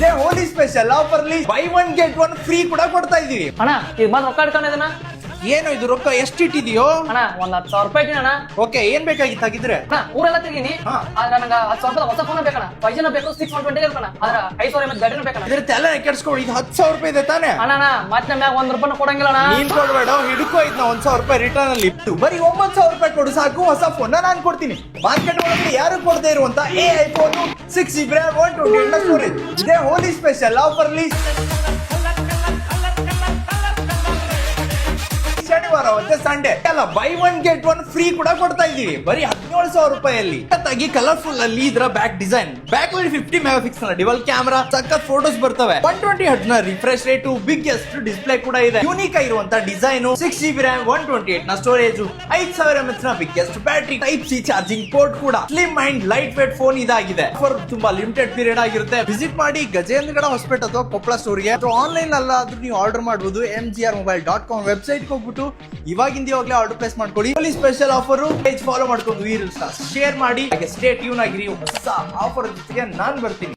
ಇದೇ ಹೋಲಿ special offer ಅಲ್ಲಿ by one get one free ಕೂಡ ಕೊಡ್ತಾ ಇದೀವಿ. ಅಣ್ಣ ಈಗ ಬಂದ್ ರೊಕ್ಕ ಇಟ್ಕೊಂಡಿದ್ದಣ್ಣ. ಏನು ಇದು ರೊಕ್ಕ ಎಷ್ಟು ಇಟ್ಟಿದೀಯೋ? ಅಣ್ಣ ಒಂದ್ 10,000 ರೂಪಾಯಿ ಇಟ್ಟಿನ ಅಣ್ಣ. ಓಕೆ, ಏನ್ ಬೇಕಾಗಿತ್ತು ಹಾಗಿದ್ರೆ? ಅಣ್ಣ ಊರೆಲ್ಲ ತಿರುಗಿನಿ. ಹಾ. ಆದ್ರೆ ನಂಗೆ 10,000 ರೂಪಾಯಿ ಹೊಸ ಫೋನ್ ಬೇಕಣ್ಣ. 5G ಬೇಕು, 620 ಬೇಕಣ್ಣ. ಆದ್ರೆ 5,000 mAh ಬ್ಯಾಟರಿ ಬೇಕಣ್ಣ. ಇದ್ರ ತಲೆ ಕೆಡ್ಸ್ಕೊಡಿ, ಇದು 10,000 ರೂಪಾಯಿ ಇದೆ ತಾನೆ? ಅಣ್ಣ ಮತ್ತೆ ಮ್ಯಾಗ 1 ರೂಪಾಯಿ ಕೊಡಂಗಿಲ್ಲ ಅಣ್ಣ. ನೀನ್ ಕೊಡ್ಬೇಡ, ಹಿಡ್ಕೋ ಇದನ್ನ 1,000 ರೂಪಾಯಿ ರಿಟರ್ನ್ ಅಲ್ಲಿ ಇತ್ತು. ಬರೀ 9,000 ರೂಪಾಯಿ ಕೊಡು ಸಾಕು, ಹೊಸ ಫೋನ್ ನಾನ್ ಕೊಡ್ತೀನಿ. ಮಾರ್ಕೆಟ್ ಒಳಗಡೆ ಯಾರು ಕೊಡದೆ ಇರುವಂತ ಐಫೋನ್ 6GB 128 ಸ್ಟೋರೇಜ್. ಇದೇ ಹೋಲಿ ಸ್ಪೆಷಲ್ ಆಫರ್ ಅಲ್ಲಿ ಶನಿವಾರ ಮತ್ತೆ ಸಂಡೇ ಅಲ್ಲ buy one get one free ಕೂಡ ಕೊಡ್ತಾ ಇದೀವಿ. ಬರೀ 17,000 ರೂಪಾಯಲ್ಲಿ ಕಲರ್ಫುಲ್ ಅಲ್ಲಿ ಇದರ back design, back light 50 megapixel dual camera, ಸಖತ್ ಫೋಟೋಸ್ ಬರ್ತವೆ. 120 Hz ನ ರಿಫ್ರೆಶ್ ರೇಟ್, ಬಿಗ್ಗೆಸ್ಟ್ ಡಿಸ್ಪ್ಲೇ ಕೂಡ ಇದೆ. ಯೂನಿಕ್ ಆಗಿರುವಂತ ಡಿಸೈನ್, 6GB RAM 128 ನ ಸ್ಟೋರೇಜ್, 5000 mAh ನ biggest battery, type C charging port ಕೂಡ. Slim and light weight phone ಇದಾಗಿದೆ. ಆಫರ್ ತುಂಬಾ ಲಿಮಿಟೆಡ್ ಪೀರಿಯಡ್ ಆಗಿರುತ್ತೆ. ವಿಸಿಟ್ ಮಾಡಿ ಗಜೇಂದ್ರಗಡ ಹೊಸಪೇಟೆ ಅಥವಾ ಕೊಪ್ಪಳ ಸ್ಟೋರ್ಗೆ, ಅಥವಾ ಆನ್ಲೈನ್ ಅಲ್ಲಾದ್ರೂ ನೀವು ಆರ್ಡರ್ ಮಾಡಬಹುದು. mgrmobile.com ವೆಬ್ಸೈಟ್ ಹೋಗ್ಬಿಟ್ಟು ಇವಾಗಿಂದ ಇವಾಗಲೇ ಆರ್ಡರ್ ಪ್ಲೇಸ್ ಮಾಡ್ಕೊಳ್ಳಿ. ಸ್ಪೆಷಲ್ ಆಫರ್ ಪೇಜ್ ಫಾಲೋ ಮಾಡ್ಕೊಂಡು ಈ ರೀಲ್ಸ್ ಶೇರ್ ಮಾಡಿ. ಸ್ಟೇ ಟ್ಯೂನ್ ಆಗಿರಿ. ಹೊಸ ಆಫರ್ ಜೊತೆಗೆ ನಾನ್ ಬರ್ತೀನಿ.